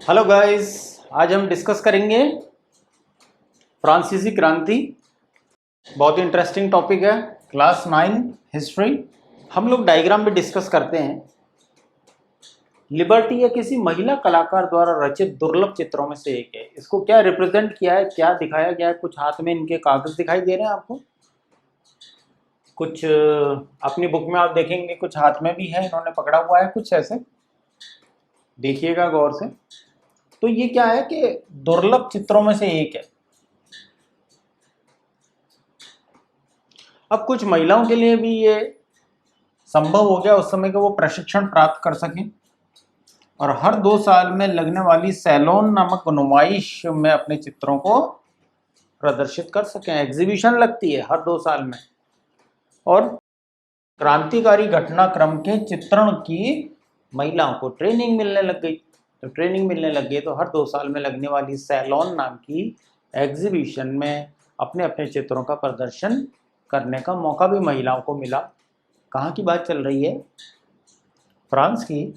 Hello guys, आज हम discuss करेंगे फ्रांसीसी क्रांति। बहुत ही इंटरेस्टिंग टॉपिक है। Class 9 history. हम लोग डायग्राम में डिस्कस करते हैं। लिबर्टी या किसी महिला कलाकार द्वारा रचित दुर्लभ चित्रों में से एक है। इसको क्या रिप्रेजेंट किया है, क्या दिखाया गया है? कुछ हाथ में इनके कागज दिखाई दे रहे हैं आपको, कुछ अपनी बुक में आप देखेंगे कुछ हाथ में भी है, इन्होंने पकड़ा हुआ है कुछ ऐसे, देखिएगा गौर से। तो ये क्या है कि दुर्लभ चित्रों में से एक है। अब कुछ महिलाओं के लिए भी ये संभव हो गया उस समय कि वो प्रशिक्षण प्राप्त कर सकें और हर 2 साल में लगने वाली सैलोन नामक नुमाइश में अपने चित्रों को प्रदर्शित कर सकें। एग्जीबिशन लगती है हर 2 साल में। और क्रांतिकारी घटनाक्रम के चित्रण की महिलाओं को ट्रेनिंग मिलने लग गई। तो हर 2 साल में लगने वाली सैलोन नाम की एग्जीबिशन में अपने अपने चित्रों का प्रदर्शन करने का मौका भी महिलाओं को मिला। कहाँ की बात चल रही है? फ्रांस की।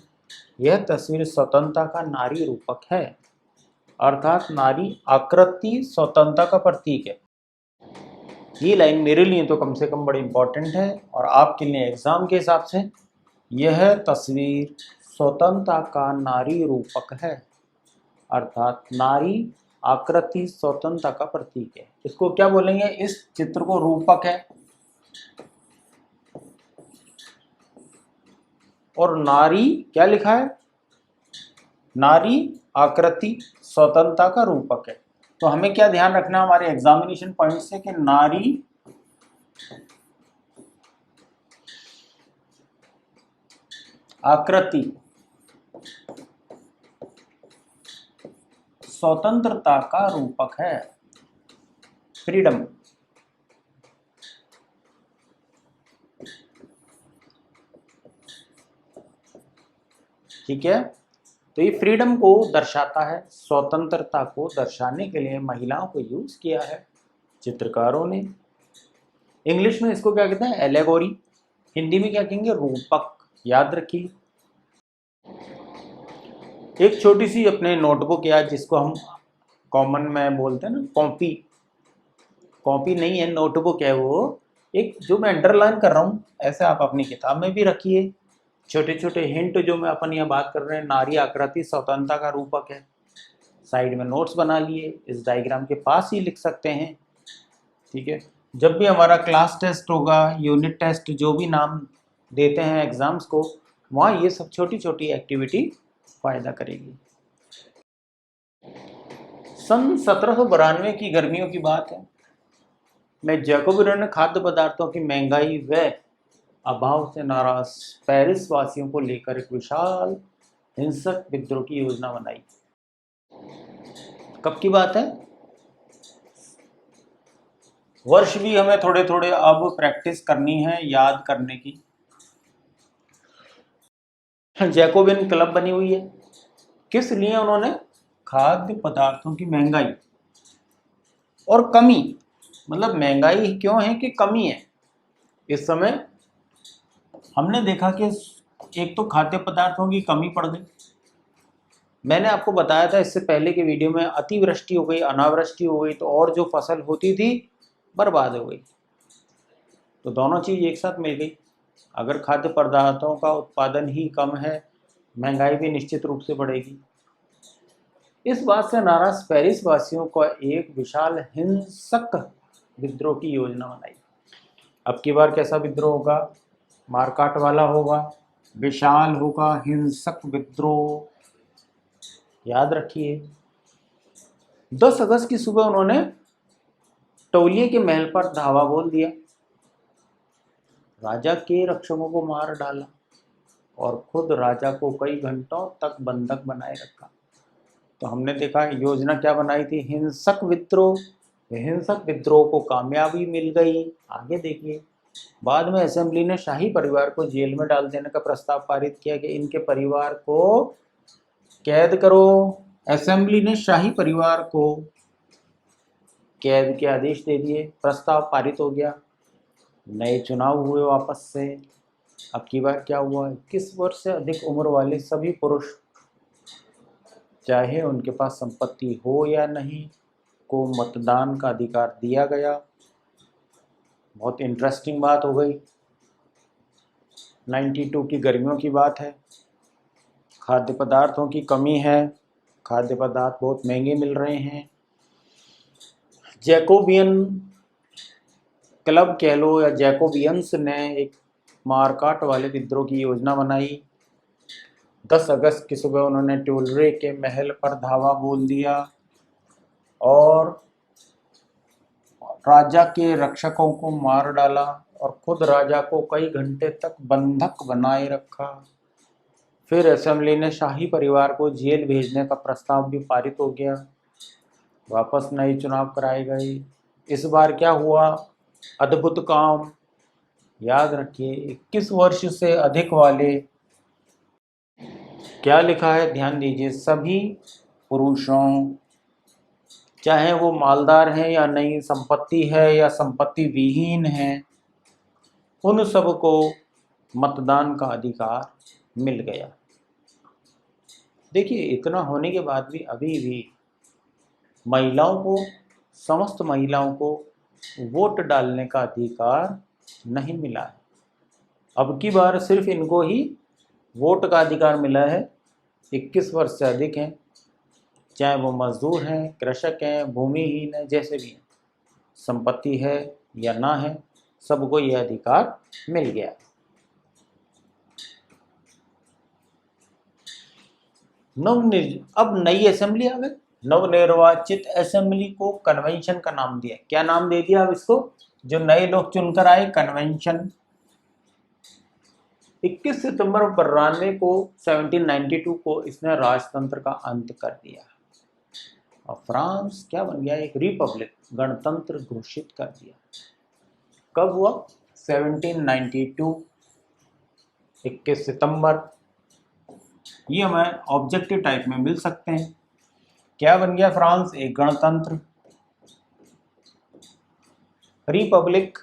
यह तस्वीर स्वतंत्रता का नारी रूपक है, अर्थात नारी आकृति स्वतंत्रता का प्रतीक है। ये लाइन मेरे लिए तो कम से कम बड़ी इंपॉर्टेंट है और आपके लिए एग्जाम के हिसाब से यह तस्वीर स्वतंत्रता का नारी रूपक है, अर्थात नारी आकृति स्वतंत्रता का प्रतीक है। इसको क्या बोलेंगे? इस चित्र को रूपक है। और नारी क्या लिखा है? नारी आकृति स्वतंत्रता का रूपक है। तो हमें क्या ध्यान रखना हमारे एग्जामिनेशन पॉइंट से कि नारी आकृति स्वतंत्रता का रूपक है, फ्रीडम। ठीक है, तो ये फ्रीडम को दर्शाता है, स्वतंत्रता को दर्शाने के लिए महिलाओं को यूज किया है चित्रकारों ने। इंग्लिश में इसको क्या कहते हैं? एलेगोरी। हिंदी में क्या कहेंगे? रूपक। याद रखिए। एक छोटी सी अपने नोटबुक या जिसको हम कॉमन में बोलते हैं ना कॉपी, कॉपी नहीं है, नोटबुक है वो। एक जो मैं अंडरलाइन कर रहा हूँ, ऐसे आप अपनी किताब में भी रखिए। छोटे छोटे हिंट जो मैं अपन यहाँ बात कर रहे हैं, नारी आकृति स्वतंत्रता का रूपक है, साइड में नोट्स बना लिए, इस डायग्राम के पास ही लिख सकते हैं। ठीक है, जब भी हमारा क्लास टेस्ट होगा, यूनिट टेस्ट, जो भी नाम देते हैं एग्जाम्स को, वहाँ ये सब छोटी छोटी एक्टिविटी फायदा करेगी। सन 1792 की गर्मियों की बात है। मैं जैकोबिनो ने खाद्य पदार्थों की महंगाई व अभाव से नाराज पेरिस वासियों को लेकर एक विशाल हिंसक विद्रोह की योजना बनाई। कब की बात है? वर्ष भी हमें थोड़े थोड़े अब प्रैक्टिस करनी है, याद करने की। जैकोबिन क्लब बनी हुई है, किस लिए? उन्होंने खाद्य पदार्थों की महंगाई और कमी, मतलब महंगाई क्यों है कि कमी है इस समय। हमने देखा कि एक तो खाद्य पदार्थों की कमी पड़ गई। मैंने आपको बताया था इससे पहले के वीडियो में, अतिवृष्टि हो गई, अनावृष्टि हो गई, तो और जो फसल होती थी बर्बाद हो गई। तो दोनों चीज एक साथ मिल गई। अगर खाद्य पदार्थों का उत्पादन ही कम है, महंगाई भी निश्चित रूप से बढ़ेगी। इस बात से नाराज पेरिस वासियों को एक विशाल हिंसक विद्रोह की योजना बनाई। अब की बार कैसा विद्रोह होगा? मारकाट वाला होगा, विशाल होगा, हिंसक विद्रोह। याद रखिए। 10 अगस्त की सुबह उन्होंने टोलिये के महल पर धावा बोल दिया, राजा के रक्षकों को मार डाला और खुद राजा को कई घंटों तक बंधक बनाए रखा। तो हमने देखा योजना क्या बनाई थी? हिंसक विद्रोह। हिंसक विद्रोह को कामयाबी मिल गई। आगे देखिए, बाद में असेंबली ने शाही परिवार को जेल में डाल देने का प्रस्ताव पारित किया कि इनके परिवार को कैद करो। असेंबली ने शाही परिवार को कैद के आदेश दे दिए, प्रस्ताव पारित हो गया। नए चुनाव हुए वापस से। अब की बार क्या हुआ? 21 वर्ष से अधिक उम्र वाले सभी पुरुष चाहे उनके पास संपत्ति हो या नहीं, को मतदान का अधिकार दिया गया। बहुत इंटरेस्टिंग बात हो गई। 92 की गर्मियों की बात है, खाद्य पदार्थों की कमी है, खाद्य पदार्थ बहुत महंगे मिल रहे हैं। जैकोबियन क्लब कह लो या जैकोबियंस ने एक मारकाट वाले विद्रोह की योजना बनाई। 10 अगस्त की सुबह उन्होंने ट्यूलरे के महल पर धावा बोल दिया और राजा के रक्षकों को मार डाला और खुद राजा को कई घंटे तक बंधक बनाए रखा। फिर असेंबली ने शाही परिवार को जेल भेजने का प्रस्ताव भी पारित हो गया। वापस नए चुनाव कराए गए। इस बार क्या हुआ? अद्भुत काम। याद रखिए, 21 वर्ष से अधिक वाले, क्या लिखा है ध्यान दीजिए, सभी पुरुषों, चाहे वो मालदार हैं या नहीं, संपत्ति है या संपत्ति विहीन है, उन सबको मतदान का अधिकार मिल गया। देखिए, इतना होने के बाद भी अभी भी महिलाओं को, समस्त महिलाओं को वोट डालने का अधिकार नहीं मिला है। अब की बार सिर्फ इनको ही वोट का अधिकार मिला है। 21 वर्ष से अधिक हैं, चाहे वो मजदूर हैं, कृषक हैं, भूमिहीन हैं, जैसे भी हैं, संपत्ति है या ना है, सबको यह अधिकार मिल गया। अब नई असेंबली आ गई। नवनिर्वाचित असेंबली को कन्वेंशन का नाम दिया। क्या नाम दे दिया अब इसको? जो नए लोग चुनकर आए, कन्वेंशन। 21 सितंबर 92 को 1792 को इसने राजतंत्र का अंत कर दिया और फ्रांस क्या बन गया? एक रिपब्लिक, गणतंत्र घोषित कर दिया। कब हुआ? 1792, 21 सितंबर। ये हमें ऑब्जेक्टिव टाइप में मिल सकते हैं। क्या बन गया फ्रांस? एक गणतंत्र। रिपब्लिक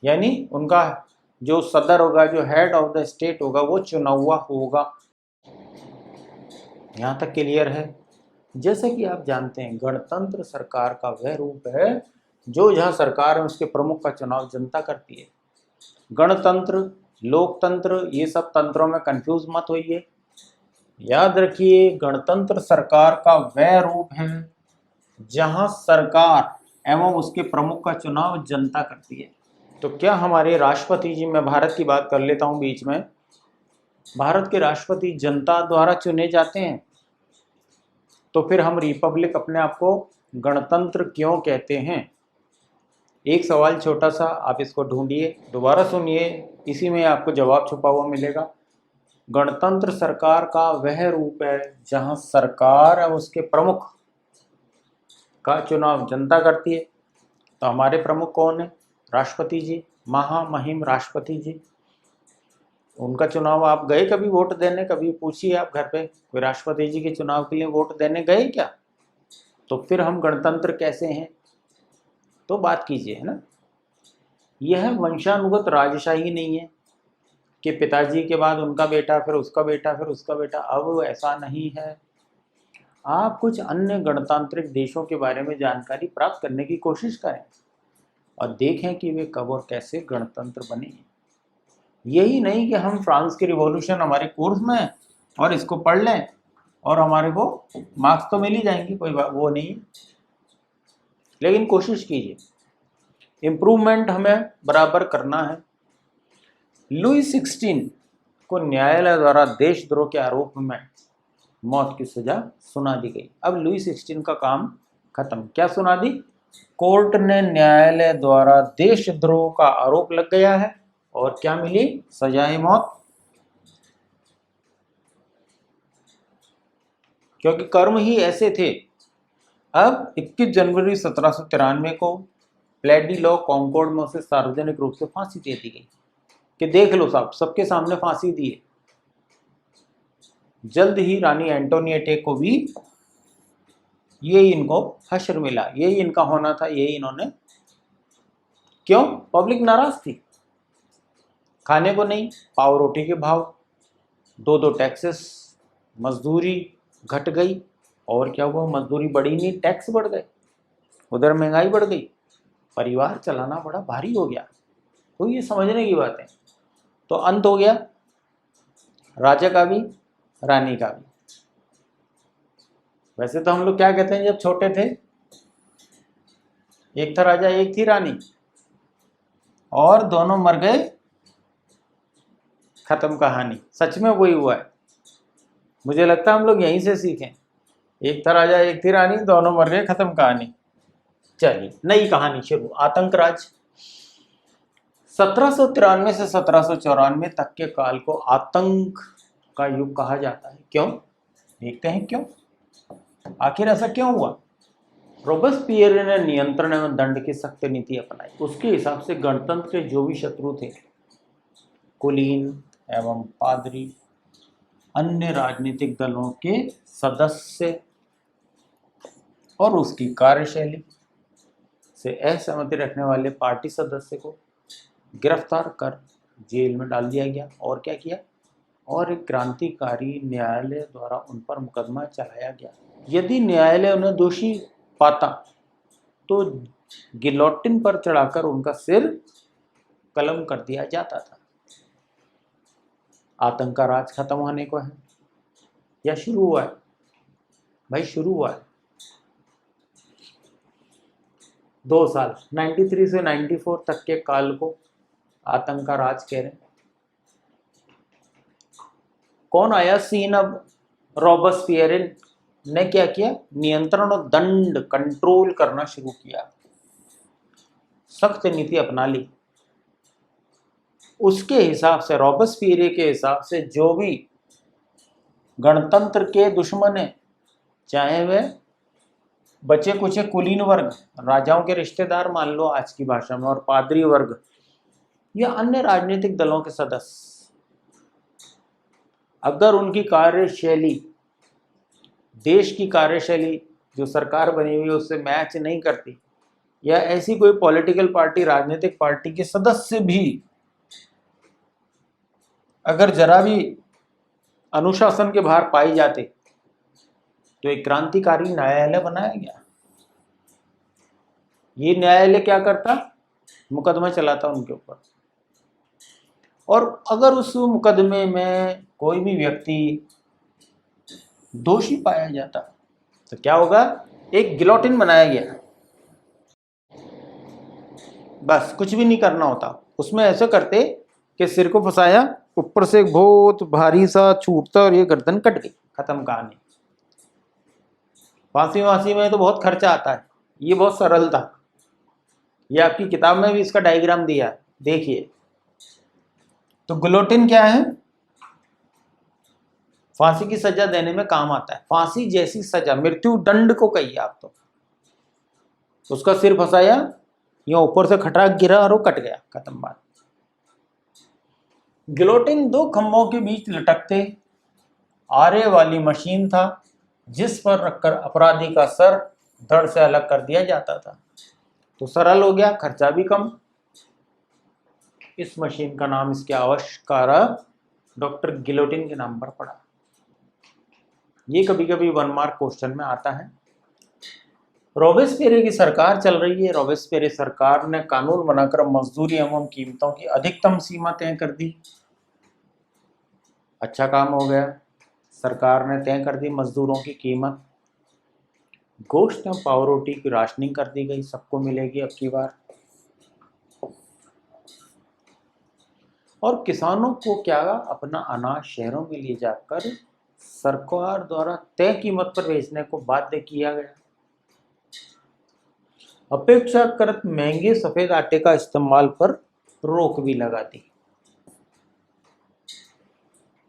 यानी उनका जो सदर होगा, जो हेड ऑफ द स्टेट होगा, वो चुना हुआ होगा। यहां तक क्लियर है? जैसे कि आप जानते हैं, गणतंत्र सरकार का वह रूप है जो जहां सरकार है उसके प्रमुख का चुनाव जनता करती है। गणतंत्र, लोकतंत्र, ये सब तंत्रों में कंफ्यूज मत होइए। याद रखिए, गणतंत्र सरकार का वह रूप है जहां सरकार एवं उसके प्रमुख का चुनाव जनता करती है। तो क्या हमारे राष्ट्रपति जी, मैं भारत की बात कर लेता हूं बीच में, भारत के राष्ट्रपति जनता द्वारा चुने जाते हैं? तो फिर हम रिपब्लिक अपने आप को गणतंत्र क्यों कहते हैं? एक सवाल छोटा सा, आप इसको ढूंढिए, दोबारा सुनिए, इसी में आपको जवाब छुपा हुआ मिलेगा। गणतंत्र सरकार का वह रूप है जहां सरकार और उसके प्रमुख का चुनाव जनता करती है। तो हमारे प्रमुख कौन है? राष्ट्रपति जी, महामहिम राष्ट्रपति जी। उनका चुनाव आप गए कभी वोट देने? कभी पूछिए आप घर पे, कोई राष्ट्रपति जी के चुनाव के लिए वोट देने गए क्या? तो फिर हम गणतंत्र कैसे हैं? तो बात कीजिए, है ना। यह वंशानुगत राजशाही नहीं है कि पिताजी के बाद उनका बेटा, फिर उसका बेटा, फिर उसका बेटा। अब ऐसा नहीं है। आप कुछ अन्य गणतांत्रिक देशों के बारे में जानकारी प्राप्त करने की कोशिश करें और देखें कि वे कब और कैसे गणतंत्र बने। यही नहीं कि हम फ्रांस की रिवॉल्यूशन हमारे कोर्स में है और इसको पढ़ लें और हमारे को मार्क्स तो मिल ही जाएंगे, कोई वो नहीं। लेकिन कोशिश कीजिए, इम्प्रूवमेंट हमें बराबर करना है। लुई 16 को न्यायालय द्वारा देशद्रोह के आरोप में मौत की सजा सुना दी गई। अब लुई 16 का काम खत्म। क्या सुना दी? कोर्ट ने न्यायालय द्वारा देशद्रोह का आरोप लग गया है और क्या मिली? सजाए मौत। क्योंकि कर्म ही ऐसे थे। अब 21 जनवरी 1793 को प्लेडी लॉ कॉन्कॉर्ड में उसे सार्वजनिक रूप से फांसी दे दी गई कि देख लो साहब, सबके सामने फांसी दी है। जल्द ही रानी एंटोनिएटे को भी यही इनको हश्र मिला, यही इनका होना था, यही इन्होंने। क्यों? पब्लिक नाराज थी, खाने को नहीं, पाव रोटी के भाव, 2 टैक्सेस, मजदूरी, घट गई। और क्या हुआ, मजदूरी बढ़ी नहीं, टैक्स बढ़ गए, उधर महंगाई बढ़ गई, परिवार चलाना बड़ा भारी हो गया। तो ये समझने की बात है। तो अंत हो गया राजा का भी, रानी का भी। वैसे तो हम लोग क्या कहते हैं जब छोटे थे, एक था राजा एक थी रानी, और दोनों मर गए, खत्म कहानी। सच में वही हुआ है। मुझे लगता है हम लोग यहीं से सीखें। एक था राजा एक थी रानी, दोनों मर गए, खत्म कहानी। चलिए नई कहानी शुरू। आतंक राज। 1793 से 1794 तक के काल को आतंक का युग कहा जाता है। क्यों? देखते हैं क्यों, आखिर ऐसा क्यों हुआ। रोबेस्पियर ने नियंत्रण एवं दंड की सख्त नीति अपनाई। उसके हिसाब से गणतंत्र के जो भी शत्रु थे, कुलीन एवं पादरी, अन्य राजनीतिक दलों के सदस्य और उसकी कार्यशैली से असहमति रखने वाले पार्टी सदस्य को गिरफ्तार कर जेल में डाल दिया गया। और क्या किया, और एक क्रांतिकारी न्यायालय द्वारा उन पर मुकदमा चलाया गया। यदि न्यायालय उन्हें दोषी पाता तो गिलोटिन पर चढ़ाकर उनका सिर कलम कर दिया जाता था। आतंक का राज खत्म होने को है या शुरू हुआ है? भाई शुरू हुआ है। 2 साल 93 से 94 तक के काल को आतंक का राज कह रहे हैं। कौन आया सीन अब? रॉबेस्पियर ने क्या किया, नियंत्रण और दंड कंट्रोल करना शुरू किया, सख्त नीति अपना ली। उसके हिसाब से, रॉबेस्पियर के हिसाब से, जो भी गणतंत्र के दुश्मन है, चाहे वे बचे कुछ कुलीन वर्ग, राजाओं के रिश्तेदार मान लो आज की भाषा में, और पादरी वर्ग या अन्य राजनीतिक दलों के सदस्य, अगर उनकी कार्यशैली, देश की कार्यशैली जो सरकार बनी हुई है उससे मैच नहीं करती, या ऐसी कोई पॉलिटिकल पार्टी, राजनीतिक पार्टी के सदस्य भी अगर जरा भी अनुशासन के बाहर पाए जाते, तो एक क्रांतिकारी न्यायालय बनाया गया। ये न्यायालय क्या करता, मुकदमा चलाता उनके ऊपर। और अगर उस मुकदमे में कोई भी व्यक्ति दोषी पाया जाता तो क्या होगा, एक गिलोटिन बनाया गया। बस कुछ भी नहीं करना होता उसमें। ऐसा करते कि सिर को फंसाया, ऊपर से बहुत भारी सा छूटता और ये गर्दन कट गई, खत्म कहानी। फांसी वांसी में तो बहुत खर्चा आता है, ये बहुत सरल था। ये आपकी किताब में भी इसका डायग्राम दिया है, देखिए। तो गिलोटिन क्या है, फांसी की सजा देने में काम आता है। फांसी जैसी सजा, मृत्यु दंड को कहिए आप तो। उसका सिर फंसाया, या ऊपर से खटरा गिरा और वो कट गया, खत्म बात। गिलोटिन 2 खंभों के बीच लटकते आरे वाली मशीन था, जिस पर रखकर अपराधी का सर धड़ से अलग कर दिया जाता था। तो सरल हो गया, खर्चा भी कम। इस मशीन का नाम इसके आविष्कारक डॉक्टर गिलोटिन के नाम पर पड़ा। ये कभी कभी 1 मार्क क्वेश्चन में आता है। रोबेस्पियर की सरकार चल रही है। रोबेस्पियर सरकार ने कानून बनाकर मजदूरी एवं कीमतों की अधिकतम सीमा तय कर दी। अच्छा काम हो गया, सरकार ने तय कर दी मजदूरों की कीमत। गोश्त एवं पावरोटी की राशनिंग कर दी गई, सबको मिलेगी अब की बार। और किसानों को क्या, अपना अनाज शहरों में ले जाकर सरकार द्वारा तय कीमत पर बेचने को बाध्य किया गया। अपेक्षाकृत महंगे सफेद आटे का इस्तेमाल पर रोक भी लगा दी।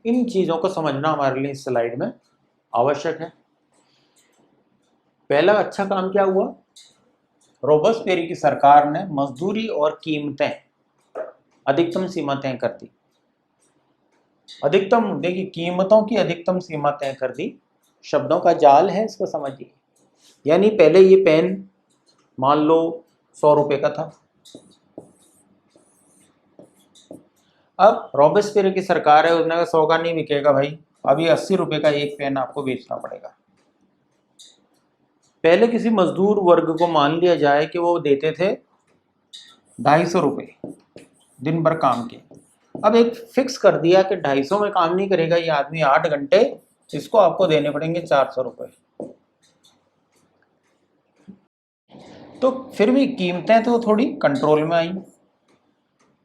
इन चीजों को समझना हमारे लिए इस स्लाइड में आवश्यक है। पहला अच्छा काम क्या हुआ, रोबेस्पियर की सरकार ने मजदूरी और कीमतें अधिकतम सीमा तय कर दी। अधिकतम, देखिए, कीमतों की अधिकतम सीमा तय कर दी। शब्दों का जाल है, इसको समझिए। यानी पहले ये पेन मान लो 100 रुपए का था, अब रोबेस्पियर की सरकार है, उसने कहा 100 का नहीं बिकेगा भाई, अभी 80 रुपये का एक पेन आपको बेचना पड़ेगा। पहले किसी मजदूर वर्ग को मान लिया जाए कि वो देते थे 250 रुपये दिन भर काम के, अब एक फिक्स कर दिया कि 250 में काम नहीं करेगा ये आदमी 8 घंटे, इसको आपको देने पड़ेंगे 400 रुपये। तो फिर भी कीमतें तो थोड़ी कंट्रोल में आई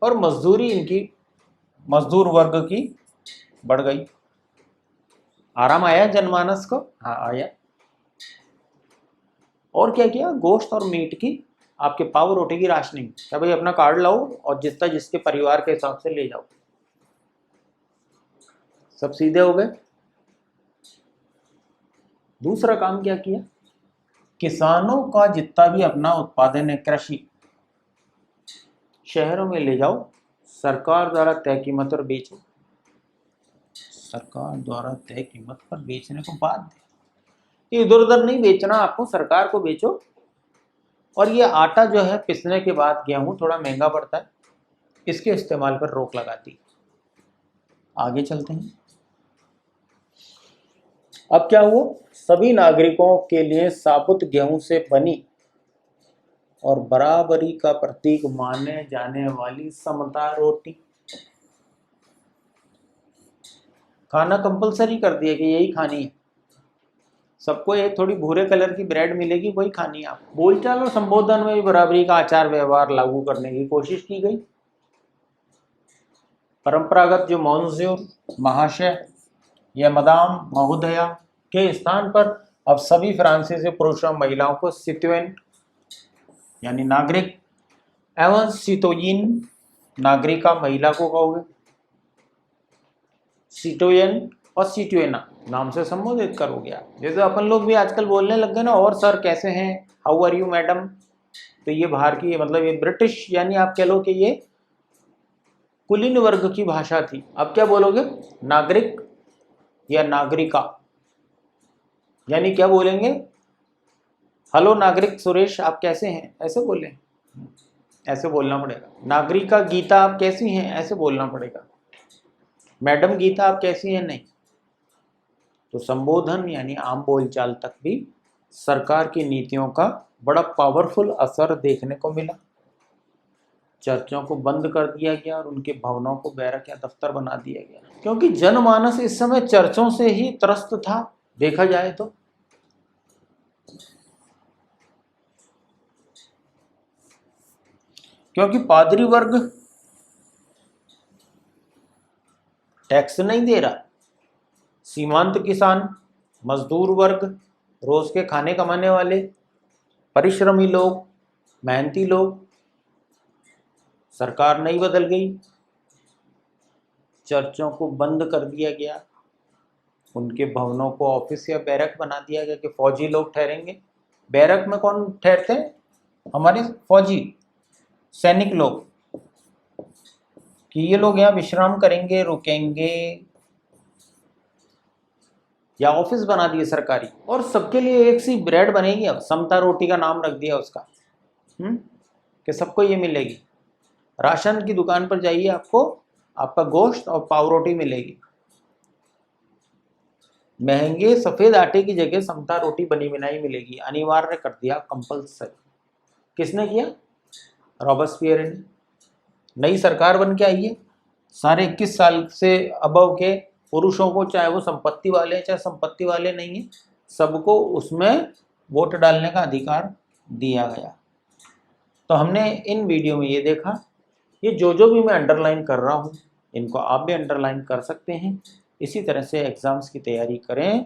और मजदूरी इनकी, मजदूर वर्ग की बढ़ गई। आराम आया जनमानस को? हाँ आया। और क्या किया, गोश्त और मीट की आपके पाव रोटी की राशनिंग, क्या भाई अपना कार्ड लाओ और जितना जिसके परिवार के हिसाब से ले जाओ, सब सीधे हो गए। दूसरा काम क्या किया, किसानों का जितना भी अपना उत्पादन है कृषि, शहरों में ले जाओ, सरकार द्वारा तय कीमत पर बेचो, सरकार द्वारा तय कीमत पर बेचने को बाध्य है। इधर उधर नहीं बेचना आपको, सरकार को बेचो। और ये आटा जो है पिसने के बाद गेहूं थोड़ा महंगा पड़ता है, इसके इस्तेमाल पर रोक लगाती। आगे चलते हैं। अब क्या हुआ, सभी नागरिकों के लिए साबुत गेहूं से बनी और बराबरी का प्रतीक माने जाने वाली समता रोटी खाना कंपलसरी कर दिया कि यही खानी है। सबको एक थोड़ी भूरे कलर की ब्रेड मिलेगी, वही खानी है आप। बोलचाल और संबोधन में भी बराबरी का आचार व्यवहार लागू करने की कोशिश की गई। परंपरागत जो मॉन्स्योर, महाशय या मदाम, महोदया के स्थान पर अब सभी फ्रांसीसी पुरुषों महिलाओं को सिटोयन यानी नागरिक एवं सिटोयिन नागरिका महिला को कहोगे। सिटोयन और सिटोयना नाम से संबोधित करोगे आप। जैसे अपन लोग भी आजकल बोलने लग गए ना, और सर कैसे हैं, हाउ आर यू मैडम, तो ये बाहर की, मतलब ये ब्रिटिश, यानी आप कह लो कि ये कुलीन वर्ग की भाषा थी। अब क्या बोलोगे, नागरिक या नागरिका, यानी क्या बोलेंगे, हेलो नागरिक सुरेश आप कैसे हैं, ऐसे बोले, ऐसे बोलना पड़ेगा। नागरिका गीता आप कैसी हैं, ऐसे बोलना पड़ेगा। मैडम गीता आप कैसी हैं, नहीं। तो संबोधन यानी आम बोलचाल तक भी सरकार की नीतियों का बड़ा पावरफुल असर देखने को मिला। चर्चों को बंद कर दिया गया और उनके भवनों को बैरक या दफ्तर बना दिया गया, क्योंकि जनमानस इस समय चर्चों से ही त्रस्त था देखा जाए तो। क्योंकि पादरी वर्ग टैक्स नहीं दे रहा, सीमांत किसान, मजदूर वर्ग, रोज के खाने कमाने वाले, परिश्रमी लोग, मेहनती लोग, सरकार नहीं बदल गई, चर्चों को बंद कर दिया गया, उनके भवनों को ऑफिस या बैरक बना दिया गया कि फौजी लोग ठहरेंगे। बैरक में कौन ठहरते हैं, हमारे फौजी सैनिक लोग, कि ये लोग यहाँ विश्राम करेंगे, रुकेंगे, या ऑफिस बना दिए सरकारी। और सबके लिए एक सी ब्रेड बनेगी, अब समता रोटी का नाम रख दिया उसका, कि सबको ये मिलेगी। राशन की दुकान पर जाइए, आपको आपका गोश्त और पाव रोटी मिलेगी। महंगे सफेद आटे की जगह समता रोटी बनी बनाई मिलेगी, अनिवार्य कर दिया, कंपल्सरी। किसने किया, रॉबस्पियर ने। नई सरकार बन के आई है, सारे 21 साल से अबव के पुरुषों को, चाहे वो संपत्ति वाले हैं चाहे संपत्ति वाले नहीं है, सबको उसमें वोट डालने का अधिकार दिया गया। तो हमने इन वीडियो में ये देखा, ये जो भी मैं अंडरलाइन कर रहा हूँ इनको आप भी अंडरलाइन कर सकते हैं। इसी तरह से एग्ज़ाम्स की तैयारी करें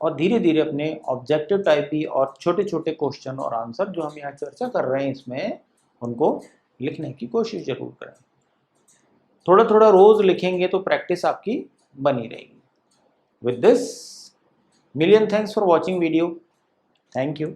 और धीरे धीरे अपने ऑब्जेक्टिव टाइप भी और छोटे छोटे क्वेश्चन और आंसर जो हम यहाँ चर्चा कर रहे हैं इसमें, उनको लिखने की कोशिश जरूर करें। थोड़ा थोड़ा रोज़ लिखेंगे तो प्रैक्टिस आपकी बनी रहेगी। With this, million thanks for watching video. Thank you.